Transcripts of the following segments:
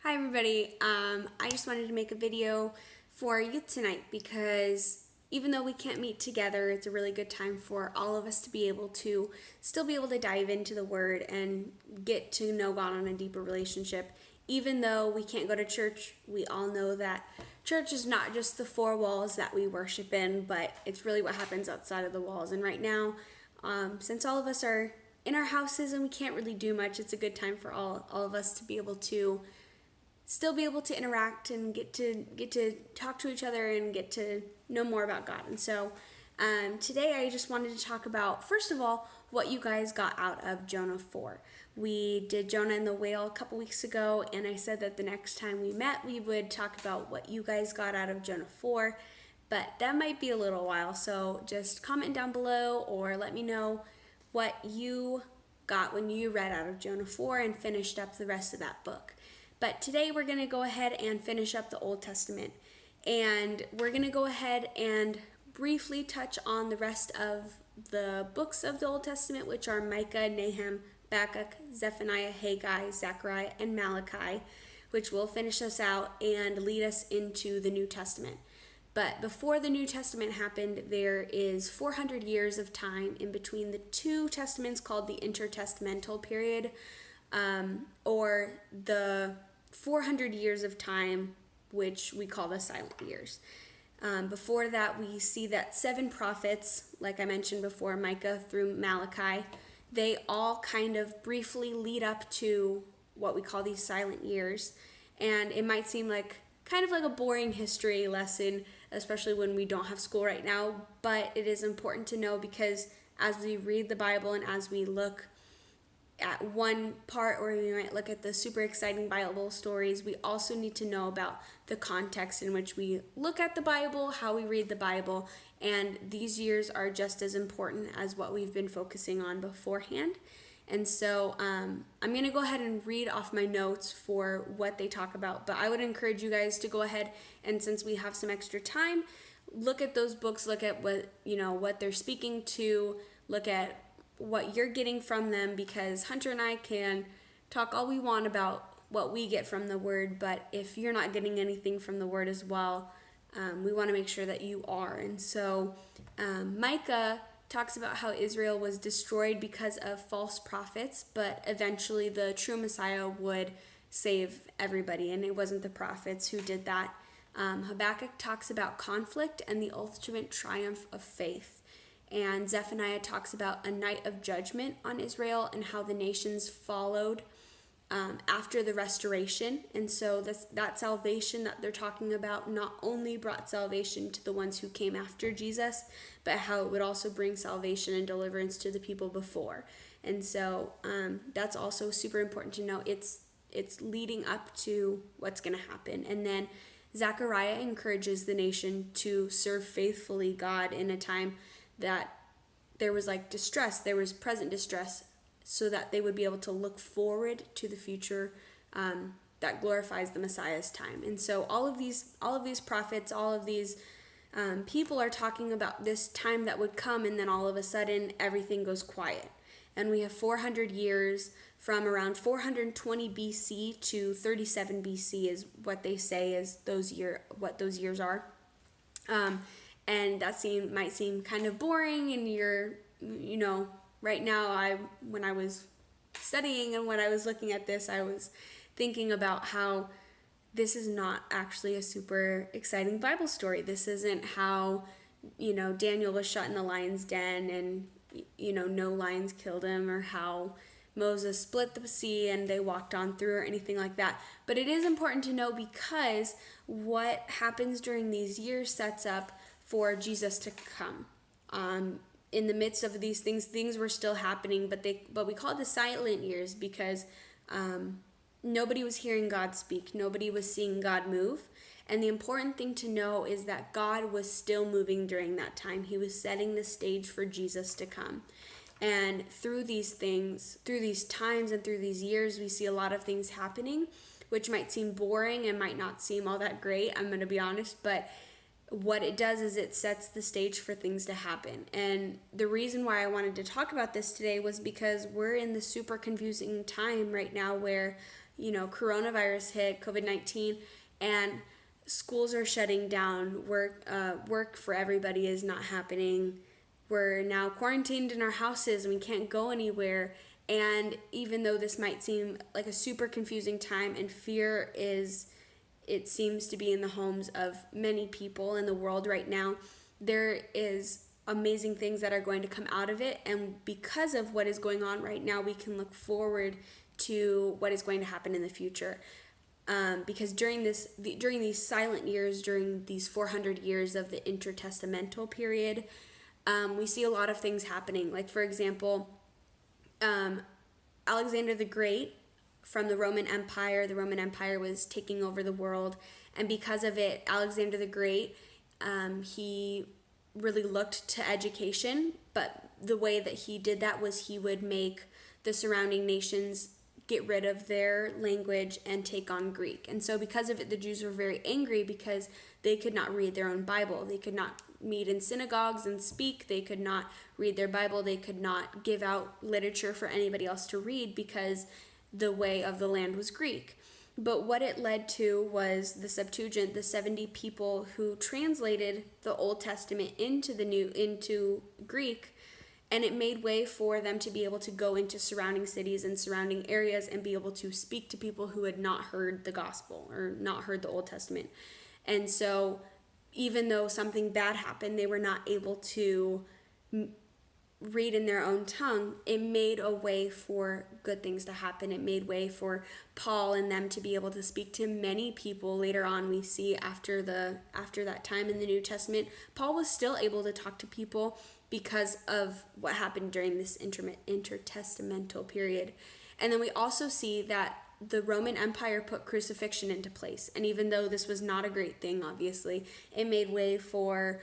Hi everybody, I just wanted to make a video for youth tonight because even though we can't meet together, it's a really good time for all of us to be able to still be able to dive into the Word and get to know God on a deeper relationship. Even though we can't go to church, we all know that church is not just the four walls that we worship in, but it's really what happens outside of the walls. And right now, since all of us are in our houses and we can't really do much, it's a good time for all of us to be able to still be able to interact and get to talk to each other and get to know more about God. And so today I just wanted to talk about, first of all, what you guys got out of Jonah 4. We did Jonah and the whale a couple weeks ago, and I said that the next time we met we would talk about what you guys got out of Jonah 4, but that might be a little while, so just comment down below or let me know what you got when you read out of Jonah 4 and finished up the rest of that book. But today we're going to go ahead and finish up the Old Testament. And we're going to go ahead and briefly touch on the rest of the books of the Old Testament, which are Micah, Nahum, Habakkuk, Zephaniah, Haggai, Zachariah, and Malachi, which will finish us out and lead us into the New Testament. But before the New Testament happened, there is 400 years of time in between the two testaments called the Intertestamental Period, or the 400 years of time, which we call the silent years. Before that, we see that 7 prophets, like I mentioned before, Micah through Malachi, they all kind of briefly lead up to what we call these silent years. And it might seem like kind of like a boring history lesson, especially when we don't have school right now, but it is important to know because as we read the Bible and as we look at one part, or we might look at the super exciting Bible stories, we also need to know about the context in which we look at the Bible, how we read the Bible, and these years are just as important as what we've been focusing on beforehand. And so I'm going to go ahead and read off my notes for what they talk about, but I would encourage you guys to go ahead and, since we have some extra time, look at those books, look at what they're speaking to, look at what you're getting from them, because Hunter and I can talk all we want about what we get from the Word, but if you're not getting anything from the Word as well, we want to make sure that you are. And so Micah talks about how Israel was destroyed because of false prophets, but eventually the true Messiah would save everybody, and it wasn't the prophets who did that. Habakkuk talks about conflict and the ultimate triumph of faith. And Zephaniah talks about a night of judgment on Israel and how the nations followed after the restoration. And so that salvation that they're talking about not only brought salvation to the ones who came after Jesus, but how it would also bring salvation and deliverance to the people before. And so that's also super important to know. It's leading up to what's going to happen. And then Zachariah encourages the nation to serve faithfully God in a time that there was like distress, there was present distress, so that they would be able to look forward to the future that glorifies the Messiah's time. And so all of these prophets, all of these people are talking about this time that would come, and then all of a sudden everything goes quiet. And we have 400 years from around 420 BC to 37 BC is what they say is what those years are. And that might seem kind of boring, and right now when I was studying and when I was looking at this, I was thinking about how this is not actually a super exciting Bible story. This isn't how, Daniel was shut in the lion's den and, no lions killed him, or how Moses split the sea and they walked on through, or anything like that. But it is important to know, because what happens during these years sets up for Jesus to come. In the midst of these things were still happening, but we call it the silent years because nobody was hearing God speak. Nobody was seeing God move. And the important thing to know is that God was still moving during that time. He was setting the stage for Jesus to come. And through these things, through these times and through these years, we see a lot of things happening, which might seem boring and might not seem all that great, I'm going to be honest, but what it does is it sets the stage for things to happen. And the reason why I wanted to talk about this today was because we're in the super confusing time right now where coronavirus hit, COVID-19, and schools are shutting down. Work for everybody is not happening. We're now quarantined in our houses and we can't go anywhere. And even though this might seem like a super confusing time, and it seems to be in the homes of many people in the world right now, there is amazing things that are going to come out of it. And because of what is going on right now, we can look forward to what is going to happen in the future. Because during these silent years, during these 400 years of the Intertestamental Period, we see a lot of things happening. Like, for example, Alexander the Great from the Roman Empire was taking over the world. And because of it, Alexander the Great, he really looked to education. But the way that he did that was he would make the surrounding nations get rid of their language and take on Greek. And so because of it, the Jews were very angry because they could not read their own Bible. They could not meet in synagogues and speak. They could not read their Bible. They could not give out literature for anybody else to read because the way of the land was Greek. But what it led to was the Septuagint, the 70 people who translated the Old Testament into Greek. And it made way for them to be able to go into surrounding cities and surrounding areas and be able to speak to people who had not heard the gospel or not heard the Old Testament. And so even though something bad happened, they were not able to read in their own tongue. It made a way for good things to happen. It made way for Paul and them to be able to speak to many people. Later on, we see after that time in the New Testament, Paul was still able to talk to people because of what happened during this intertestamental period. And then we also see that the Roman Empire put crucifixion into place. And even though this was not a great thing, obviously, it made way for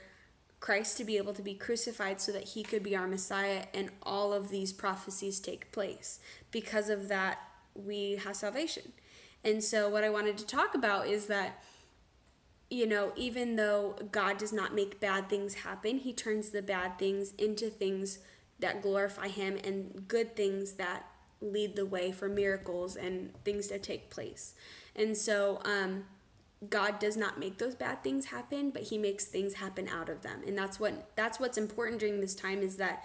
Christ to be able to be crucified so that he could be our Messiah, and all of these prophecies take place. Because of that, we have salvation. And so what I wanted to talk about is that, even though God does not make bad things happen, he turns the bad things into things that glorify him and good things that lead the way for miracles and things to take place. And so God does not make those bad things happen, but he makes things happen out of them. And that's what's important during this time, is that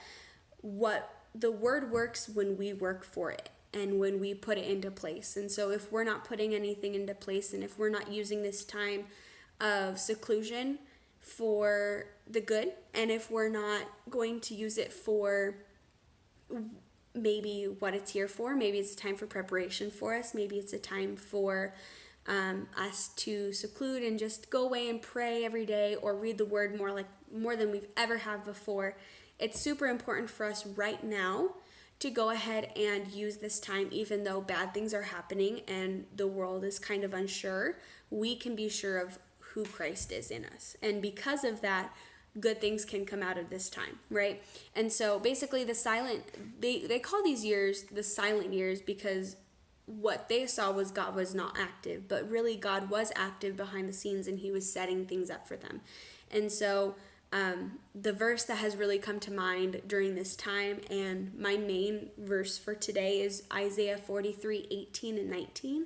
what the word works when we work for it and when we put it into place. And so if we're not putting anything into place, and if we're not using this time of seclusion for the good, and if we're not going to use it for maybe what it's here for, maybe it's a time for preparation for us, maybe it's a time for us to seclude and just go away and pray every day or read the word more than we've ever have before. It's super important for us right now to go ahead and use this time. Even though bad things are happening and the world is kind of unsure, we can be sure of who Christ is in us. And because of that, good things can come out of this time, right? And so basically they call these years the silent years because what they saw was God was not active, but really God was active behind the scenes, and he was setting things up for them. And so the verse that has really come to mind during this time, and my main verse for today, is Isaiah 43:18 and 19.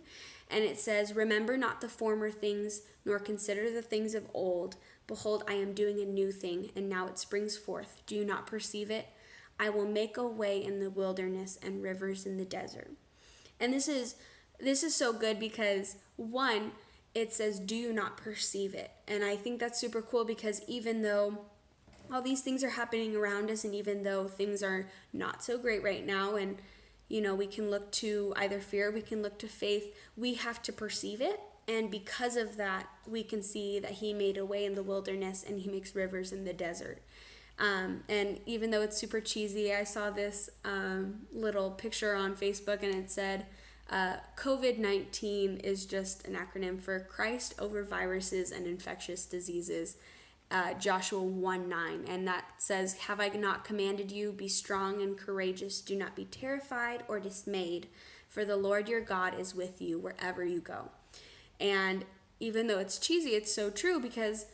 And it says, "Remember not the former things, nor consider the things of old. Behold, I am doing a new thing, and now it springs forth. Do you not perceive it? I will make a way in the wilderness and rivers in the desert." And this is so good because, one, it says, do you not perceive it? And I think that's super cool because even though all these things are happening around us, and even though things are not so great right now, and we can look to either fear, we can look to faith, we have to perceive it. And because of that, we can see that he made a way in the wilderness and he makes rivers in the desert. And even though it's super cheesy, I saw this little picture on Facebook, and it said, COVID-19 is just an acronym for Christ over viruses and infectious diseases, Joshua 1:9. And that says, "Have I not commanded you? Be strong and courageous. Do not be terrified or dismayed, for the Lord your God is with you wherever you go." And even though it's cheesy, it's so true, because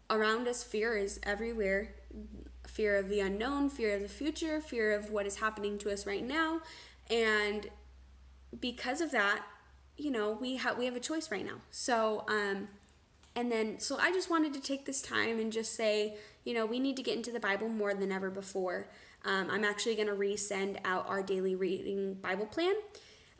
around us fear is everywhere. Fear of the unknown, fear of the future, fear of what is happening to us right now. And because of that, we have a choice right now. So so I just wanted to take this time and just say, we need to get into the Bible more than ever before. I'm actually going to resend out our daily reading Bible plan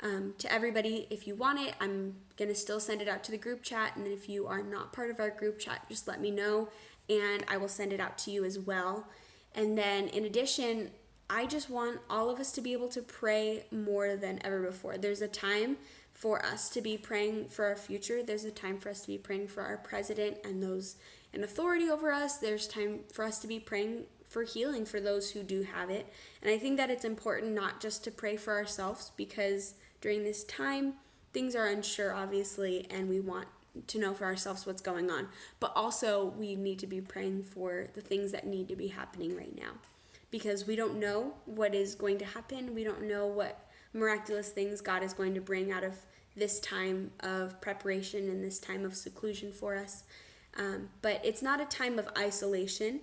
to everybody. If you want it, I'm going to still send it out to the group chat. And then if you are not part of our group chat, just let me know and I will send it out to you as well. And then in addition, I just want all of us to be able to pray more than ever before. There's a time for us to be praying for our future. There's a time for us to be praying for our president and those in authority over us. There's time for us to be praying for healing for those who do have it. And I think that it's important not just to pray for ourselves, because during this time, things are unsure, obviously, and we want to know for ourselves what's going on. But also, we need to be praying for the things that need to be happening right now, because we don't know what is going to happen. We don't know what miraculous things God is going to bring out of this time of preparation and this time of seclusion for us. But it's not a time of isolation,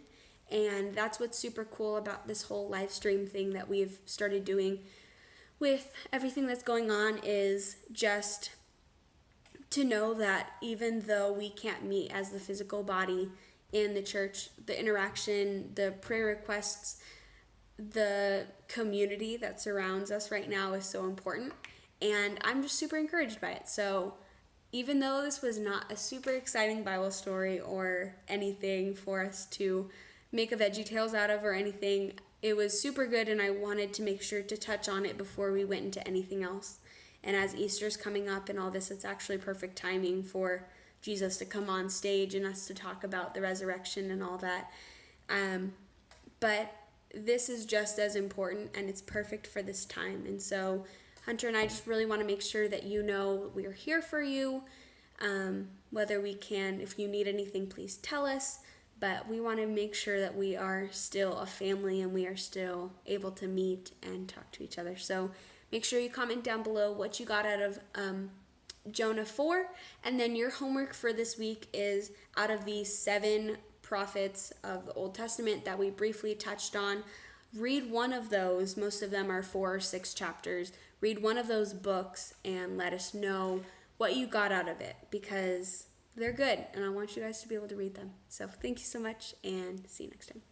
and that's what's super cool about this whole live stream thing that we've started doing with everything that's going on, is just to know that even though we can't meet as the physical body in the church, the interaction, the prayer requests, the community that surrounds us right now is so important, and I'm just super encouraged by it. So even though this was not a super exciting Bible story or anything for us to make a VeggieTales out of or anything, it was super good, and I wanted to make sure to touch on it before we went into anything else. And as Easter's coming up and all this, it's actually perfect timing for Jesus to come on stage and us to talk about the resurrection and all that. But this is just as important, and it's perfect for this time. And so Hunter and I just really want to make sure that we are here for you. Whether we can, if you need anything, please tell us. But we want to make sure that we are still a family and we are still able to meet and talk to each other. So make sure you comment down below what you got out of Jonah 4. And then your homework for this week is, out of the 7 prophets of the Old Testament that we briefly touched on, read one of those. Most of them are 4 or 6 chapters. Read one of those books and let us know what you got out of it, because they're good and I want you guys to be able to read them. So thank you so much, and see you next time.